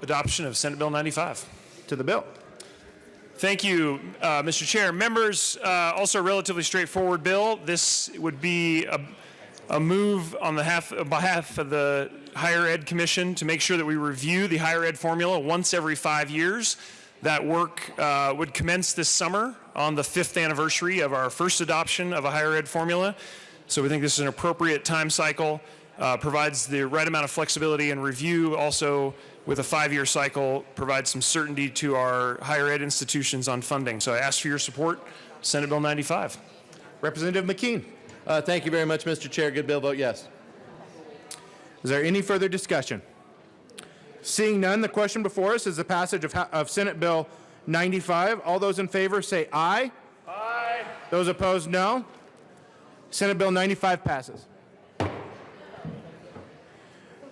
adoption of Senate Bill 95. To the bill. Thank you, Mr. Chair. Members, also a relatively straightforward bill. This would be a move on behalf of the Higher Ed Commission to make sure that we review the higher ed formula once every 5 years. That work would commence this summer on the 5th anniversary of our first adoption of a higher ed formula. So we think this is an appropriate time cycle, provides the right amount of flexibility and review. Also, with a 5-year cycle, provides some certainty to our higher ed institutions on funding. So I ask for your support, Senate Bill 95. Representative McKean. Thank you very much, Mr. Chair. Good bill. Vote yes. Is there any further discussion? Seeing none, the question before us is the passage of Senate Bill 95. All those in favor say aye. Aye. Those opposed, no. Senate Bill 95 passes.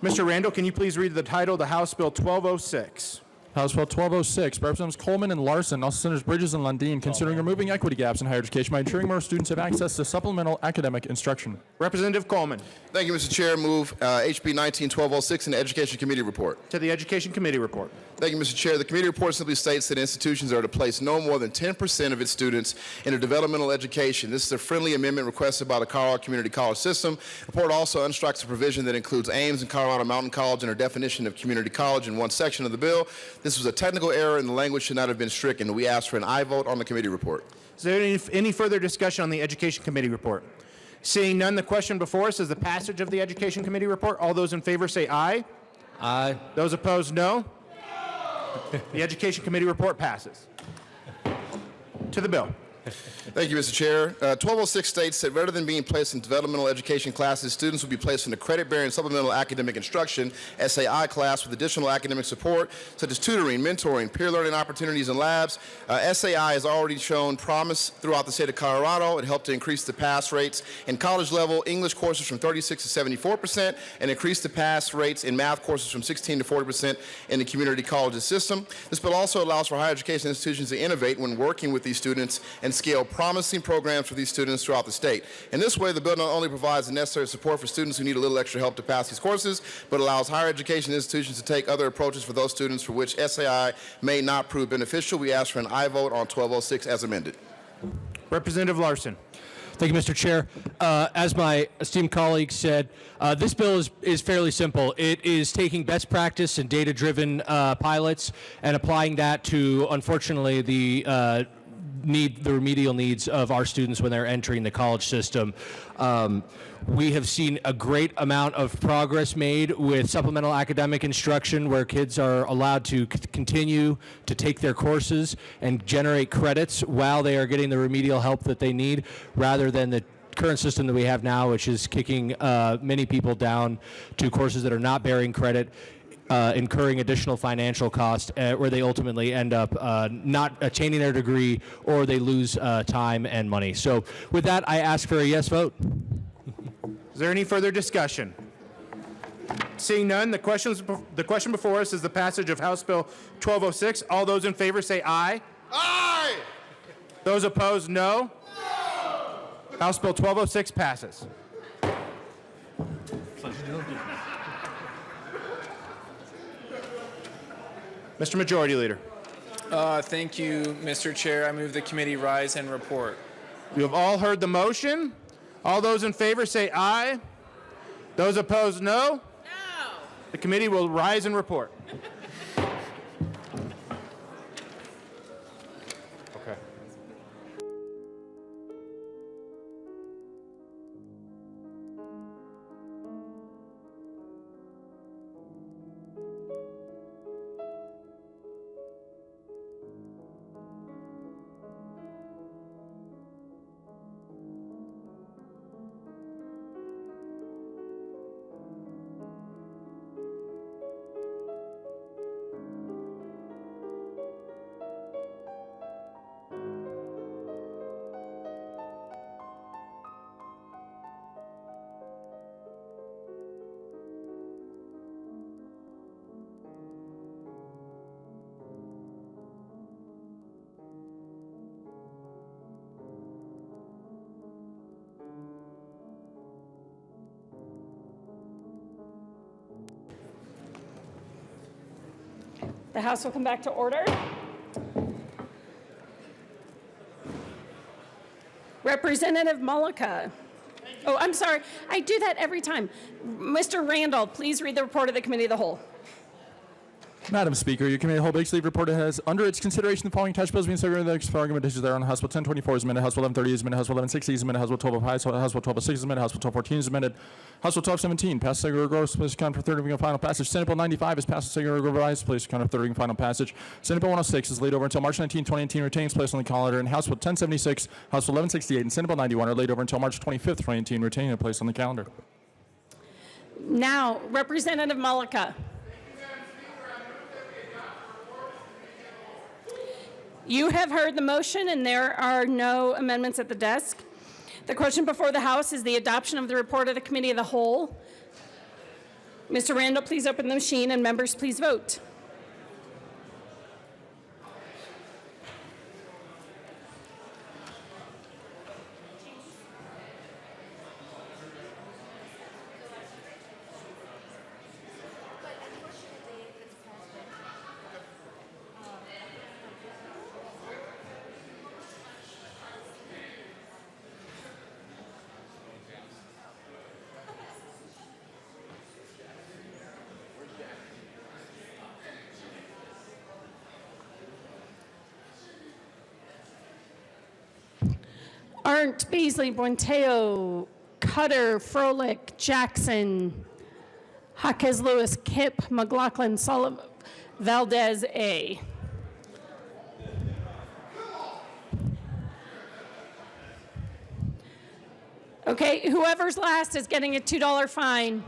Mr. Randall, can you please read the title of the House Bill 1206? House Bill 1206 by Representatives Coleman and Larson, also Senators Bridges and Lundin, considering removing equity gaps in higher education by ensuring more students have access to supplemental academic instruction. Representative Coleman. Thank you, Mr. Chair. Move HB 19-1206 in the Education Committee report. To the Education Committee report. Thank you, Mr. Chair. The committee report simply states that institutions are to place no more than 10% of its students in a developmental education. This is a friendly amendment requested by the Colorado Community College System. The report also unstrikes a provision that includes Ames and Colorado Mountain College and a definition of community college in one section of the bill. This was a technical error and the language should not have been stricken. We ask for an aye vote on the committee report. Is there any further discussion on the Education Committee report? Seeing none, the question before us is the passage of the Education Committee report. All those in favor say aye. Aye. Those opposed, no. The Education Committee report passes. To the bill. Thank you, Mr. Chair. 1206 states that rather than being placed in developmental education classes, students will be placed in a credit-bearing supplemental academic instruction, SAI class, with additional academic support, such as tutoring, mentoring, peer learning opportunities, and labs. SAI has already shown promise throughout the state of Colorado. It helped to increase the pass rates in college-level English courses from 36 to 74%, and increase the pass rates in math courses from 16 to 40% in the community colleges system. This bill also allows for higher education institutions to innovate when working with these students and scale promising programs for these students throughout the state. In this way, the bill not only provides the necessary support for students who need a little extra help to pass these courses, but allows higher education institutions to take other approaches for those students for which SAI may not prove beneficial. We ask for an aye vote on 1206 as amended. Representative Larson. Thank you, Mr. Chair. As my esteemed colleague said, this bill is fairly simple. It is taking best practice and data-driven pilots and applying that to, unfortunately, the remedial needs of our students when they're entering the college system. We have seen a great amount of progress made with supplemental academic instruction where kids are allowed to continue to take their courses and generate credits while they are getting the remedial help that they need, rather than the current system that we have now, which is kicking many people down to courses that are not bearing credit, incurring additional financial costs where they ultimately end up not attaining their degree, or they lose time and money. So with that, I ask for a yes vote. Is there any further discussion? Seeing none, the question before us is the passage of House Bill 1206. All those in favor say aye. Aye. Those opposed, no. House Bill 1206 passes. Mr. Majority Leader. Thank you, Mr. Chair. I move the committee rise and report. You have all heard the motion. All those in favor say aye. Those opposed, no. No. The committee will rise and report. Okay. The House will come back to order. Representative Malika. Oh, I'm sorry. I do that every time. Mr. Randall, please read the report of the Committee of the Whole. Madam Speaker, your committee of the whole big leave report has under its consideration the following attached bills being segregated the next argument issues there on House Bill 1024 is amended, House Bill 1130 is amended, House Bill 1160 is amended, House Bill 1205, House Bill 1206 is amended, House Bill 1214 is amended, House Bill 1217 passed segregated gross, place account for third reading and final passage. Senate Bill 95 is passed segregated revised, place account for third reading and final passage. Senate Bill 106 is laid over until March 19, 2018, retains place on the calendar, and House Bill 1076, House Bill 1168, and Senate Bill 91 are laid over until March 25, 2018, retaining a place on the calendar. Now, Representative Malika. You have heard the motion, and there are no amendments at the desk. The question before the House is the adoption of the report of the Committee of the Whole. Mr. Randall, please open the machine, and members, please vote. Arndt, Beasley, Buenteo, Cutter, Froelich, Jackson, Jaquez Lewis, Kipp, McLaughlin, Sullivan, Valdez, A. Okay, whoever's last is getting a $2 fine.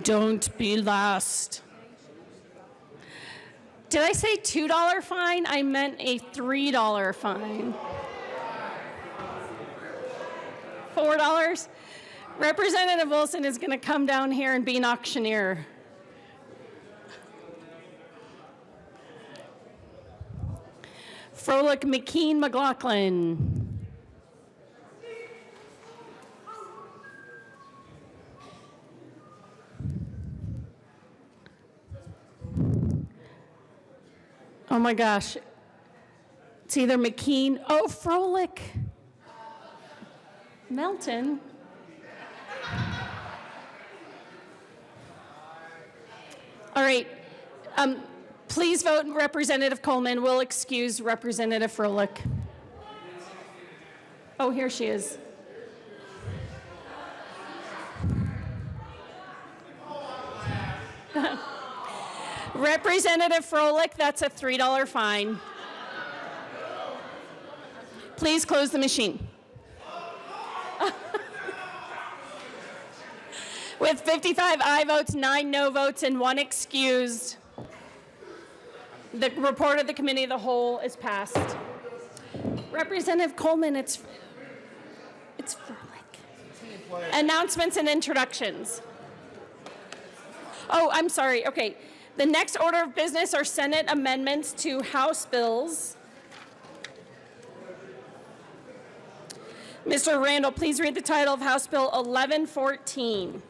Don't be last. Did I say $2 fine? I meant a $3 fine. $4? Representative Wilson is going to come down here and be an auctioneer. Froelich, McKean, McLaughlin. Oh my gosh. It's either McKean, oh, Froelich. Melton. All right. Please vote Representative Coleman. We'll excuse Representative Froelich. Oh, here she is. Representative Froelich, that's a $3 fine. Please close the machine. With 55 aye votes, 9 no votes, and 1 excused, the report of the Committee of the Whole is passed. Representative Coleman, it's Froelich. Announcements and introductions. Oh, I'm sorry. Okay. The next order of business are Senate amendments to House bills. Mr. Randall, please read the title of House Bill 1114.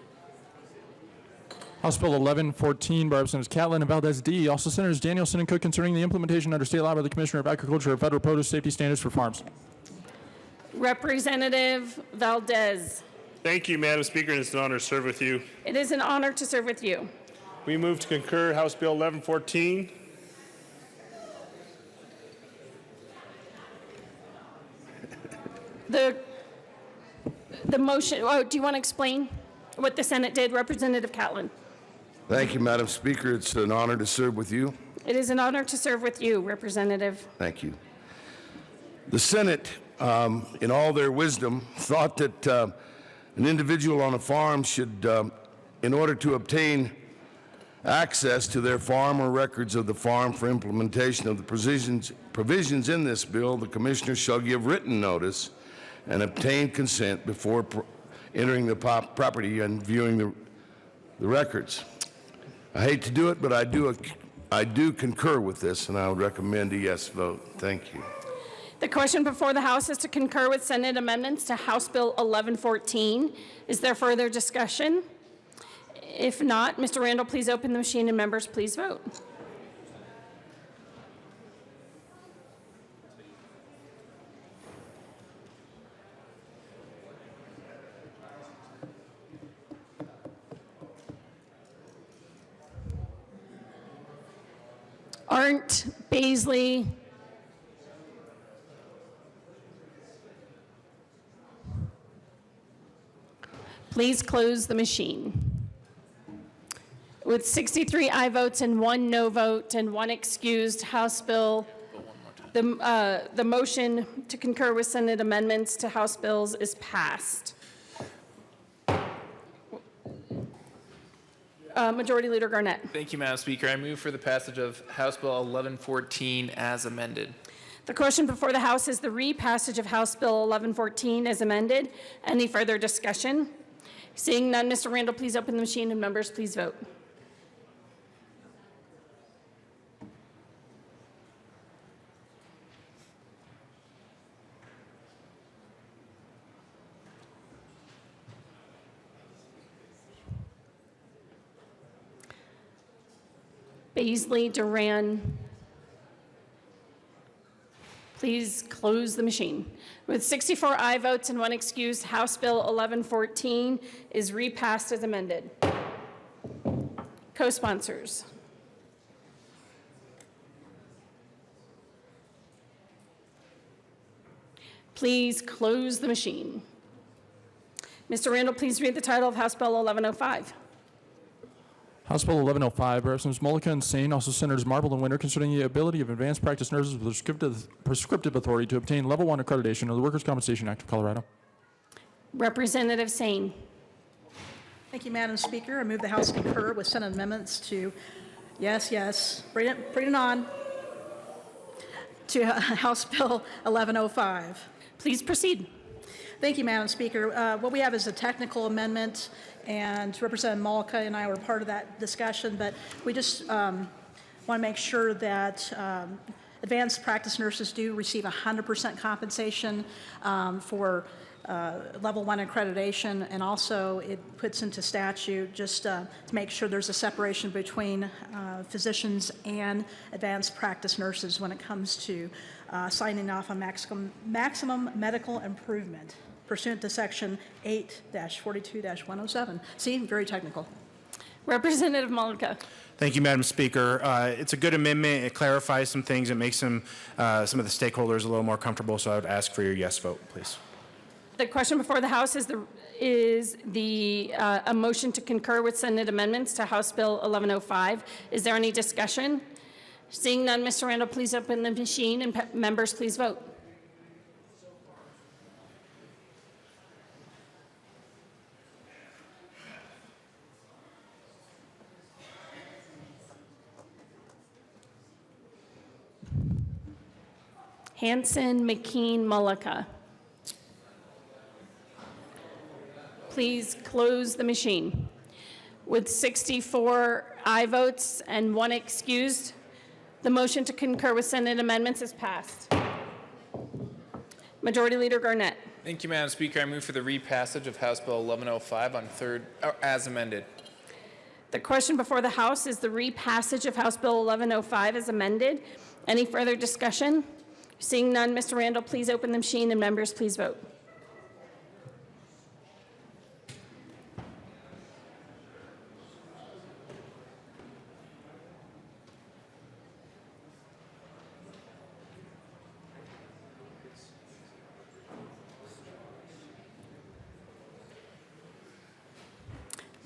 House Bill 1114 by Representatives Catlin and Valdez D. Also Senators Danielson and Cook concerning the implementation under state law by the Commissioner of Agriculture of federal produce safety standards for farms. Representative Valdez. Thank you, Madam Speaker, and it's an honor to serve with you. It is an honor to serve with you. We move to concur House Bill 1114. The motion, oh, do you want to explain what the Senate did? Representative Catlin. Thank you, Madam Speaker. It's an honor to serve with you. It is an honor to serve with you, Representative. Thank you. The Senate, in all their wisdom, thought that an individual on a farm should, in order to obtain access to their farm or records of the farm for implementation of the provisions in this bill, the Commissioner shall give written notice and obtain consent before entering the property and viewing the records. I hate to do it, but I do concur with this, and I would recommend a yes vote. Thank you. The question before the House is to concur with Senate amendments to House Bill 1114. Is there further discussion? If not, Mr. Randall, please open the machine and members please vote. Arndt, Baisley, please close the machine. With 63 aye votes and 1 no vote and 1 excused, House Bill, the motion to concur with Senate amendments to House bills is passed. Majority Leader Garnett. Thank you, Madam Speaker. I move for the passage of House Bill 1114 as amended. The question before the House is the repassage of House Bill 1114 as amended. Any further discussion? Seeing none, Mr. Randall, please open the machine and members please vote. Baisley, Duran, please close the machine. With 64 aye votes and 1 excused, House Bill 1114 is repassed as amended. Co-sponsors. Please close the machine. Mr. Randall, please read the title of House Bill 1105. House Bill 1105, Representatives Mullica and Sane, also Senators Marble and Winter, concerning the ability of advanced practice nurses with prescriptive authority to obtain Level 1 accreditation of the Workers' Compensation Act of Colorado. Representative Sane. Thank you, Madam Speaker. I move the House concur with Senate amendments to, yes, bring it on, to House Bill 1105. Please proceed. Thank you, Madam Speaker. What we have is a technical amendment, and Representative Mullica and I were part of that discussion, but we just want to make sure that advanced practice nurses do receive 100% compensation for Level 1 accreditation, and also it puts into statute just to make sure there's a separation between physicians and advanced practice nurses when it comes to signing off on maximum medical improvement pursuant to Section 8-42-107. See, very technical. Representative Mullica. Thank you, Madam Speaker. It's a good amendment. It clarifies some things. It makes some of the stakeholders a little more comfortable, so I would ask for your yes vote, please. The question before the House is a motion to concur with Senate amendments to House Bill 1105. Is there any discussion? Seeing none, Mr. Randall, please open the machine and members please vote. Hanson, McKean, Mullica. Please close the machine. With 64 aye votes and 1 excused, the motion to concur with Senate amendments is passed. Majority Leader Garnett. Thank you, Madam Speaker. I move for the repassage of House Bill 1105 on third, as amended. The question before the House is the repassage of House Bill 1105 as amended. Any further discussion? Seeing none, Mr. Randall, please open the machine and members please vote.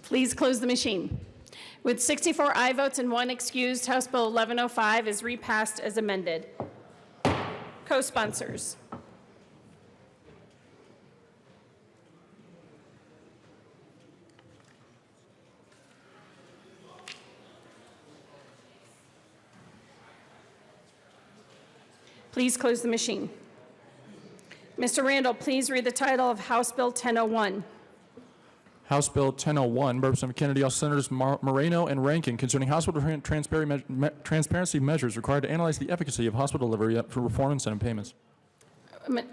Please close the machine. With 64 aye votes and 1 excused, House Bill 1105 is repassed as amended. Co-sponsors. Please close the machine. Mr. Randall, please read the title of House Bill 1001. House Bill 1001 by Representative Kennedy, all Senators Moreno and Rankin, concerning hospital transparency measures required to analyze the efficacy of hospital delivery for reform incentive payments.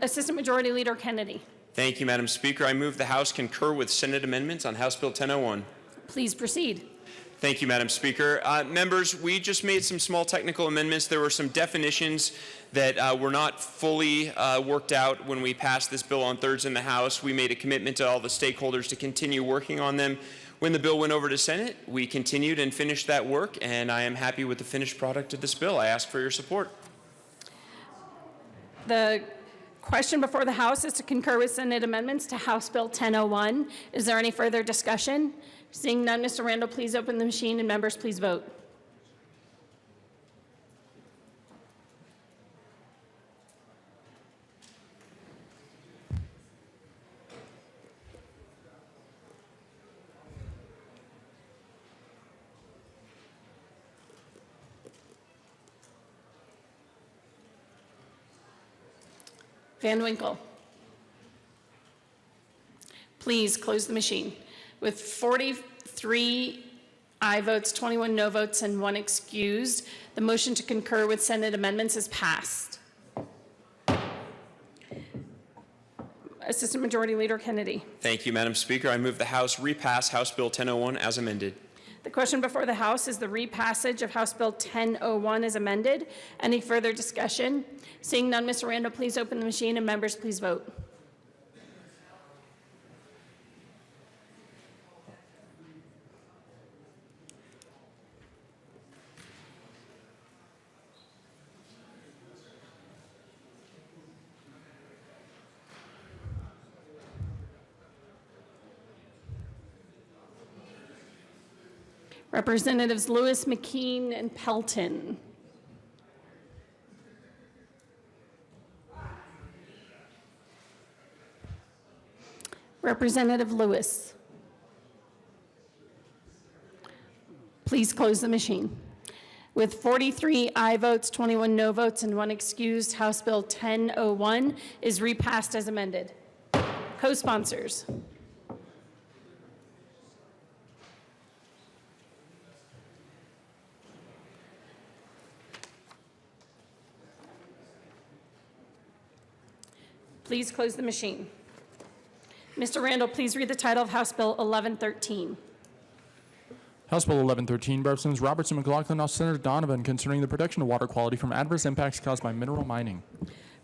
Assistant Majority Leader Kennedy. Thank you, Madam Speaker. I move the House concur with Senate amendments on House Bill 1001. Please proceed. Thank you, Madam Speaker. Members, we just made some small technical amendments. There were some definitions that were not fully worked out when we passed this bill on thirds in the House. We made a commitment to all the stakeholders to continue working on them. When the bill went over to Senate, we continued and finished that work, and I am happy with the finished product of this bill. I ask for your support. The question before the House is to concur with Senate amendments to House Bill 1001. Is there any further discussion? Seeing none, Mr. Randall, please open the machine, and members, please vote. Van Winkle. Please close the machine. With 43 aye votes, 21 no votes, and 1 excused, the motion to concur with Senate amendments is passed. Assistant Majority Leader Kennedy. Thank you, Madam Speaker. I move the House repass House Bill 1001 as amended. The question before the House is the repassage of House Bill 1001 as amended. Any further discussion? Seeing none, Mr. Randall, please open the machine, and members, please vote. Representatives Lewis, McKean, and Pelton. Representative Lewis. Please close the machine. With 43 aye votes, 21 no votes, and 1 excused, House Bill 1001 is repassed as amended. Co-sponsors. Please close the machine. Mr. Randall, please read the title of House Bill 1113. House Bill 1113 by Representatives Robertson, McLaughlin, all Senator Donovan, concerning the protection of water quality from adverse impacts caused by mineral mining.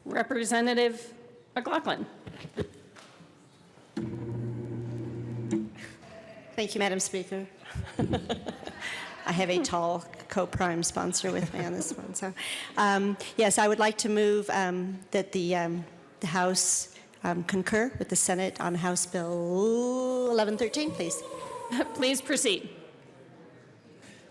Representative McLaughlin. Thank you, Madam Speaker. I have a tall co-prime sponsor with me on this one. So, yes, I would like to move that the House concur with the Senate on House Bill 1113, please. Please proceed.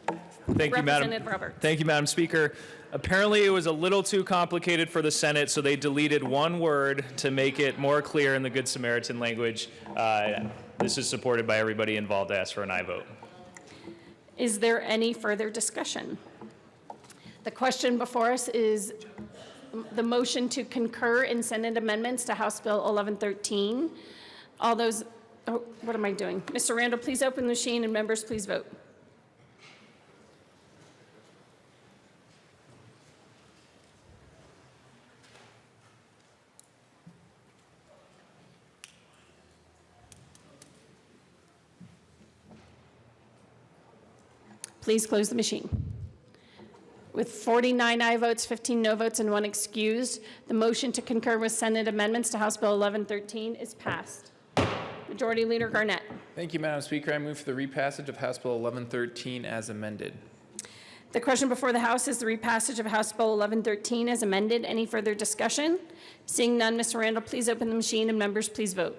Thank you, Madam. Representative Roberts. Thank you, Madam Speaker. Apparently, it was a little too complicated for the Senate, so they deleted one word to make it more clear in the Good Samaritan language. This is supported by everybody involved. I ask for an aye vote. Is there any further discussion? The question before us is the motion to concur in Senate amendments to House Bill 1113. All those, oh, what am I doing? Mr. Randall, please open the machine, and members, please vote. Please close the machine. With 49 aye votes, 15 no votes, and 1 excused, the motion to concur with Senate amendments to House Bill 1113 is passed. Majority Leader Garnett. Thank you, Madam Speaker. I move for the repassage of House Bill 1113 as amended. The question before the House is the repassage of House Bill 1113 as amended. Any further discussion? Seeing none, Mr. Randall, please open the machine, and members, please vote.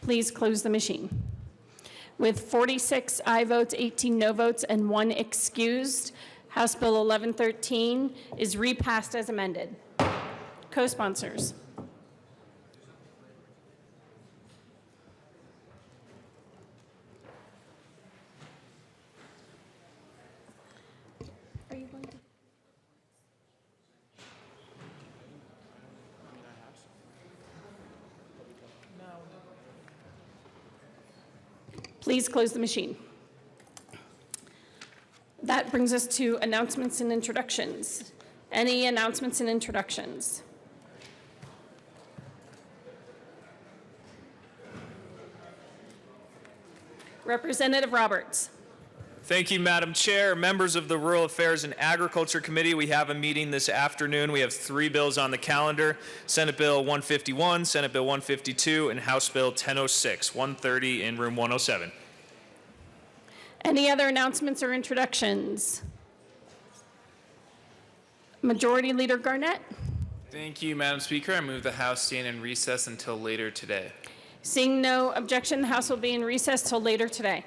Please close the machine. With 46 aye votes, 18 no votes, and 1 excused, House Bill 1113 is repassed as amended. Co-sponsors. Please close the machine. That brings us to announcements and introductions. Any announcements and introductions? Representative Roberts. Thank you, Madam Chair. Members of the Rural Affairs and Agriculture Committee, we have a meeting this afternoon. We have 3 bills on the calendar: Senate Bill 151, Senate Bill 152, and House Bill 1006, 1:30 in room 107. Any other announcements or introductions? Majority Leader Garnett. Thank you, Madam Speaker. I move the House stand in recess until later today. Seeing no objection, the House will be in recess till later today.